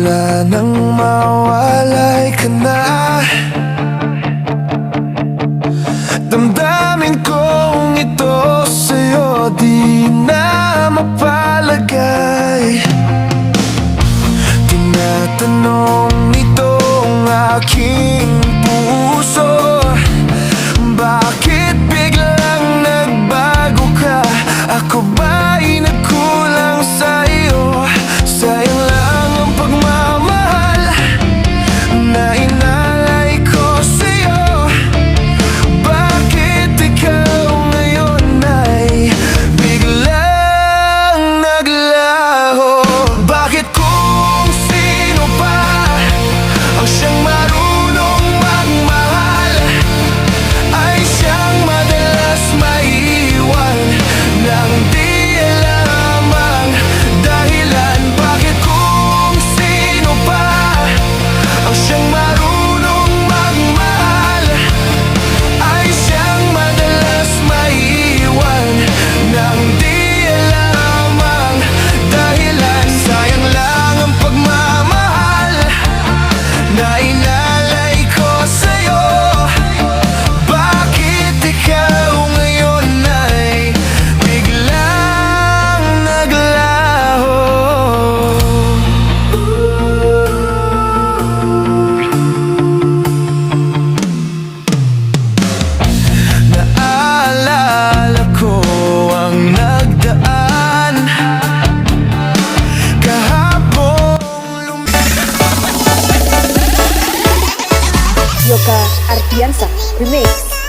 Bigla nang mawalay ka na. Damdamin kong ito sa'yo di na mapalagay. Tinatanong nitong aking puso, bakit biglang nagbago ka? Ako ba'y nagkulang sa'yo? Sayang lang ang pagmamahal na inalay ko sa'yo. Bakit ikaw ngayon ay biglang naglaho? Bakit kung sino pa ang siyang marunong magmahal ay siyang madalas maiwan nang di alam ang dahilan? Bakit kung sino pa ang siyang marunong magmahal ay siyang madalas maiwan nang di alam ang dahilan? Sayang lang ang pagmamahal na inalay ko sa'yo. Bakit ikaw ngayon ay biglang naglaho? Naalala ko ang nagdaan kahapon. Yoka Artiansa Remix.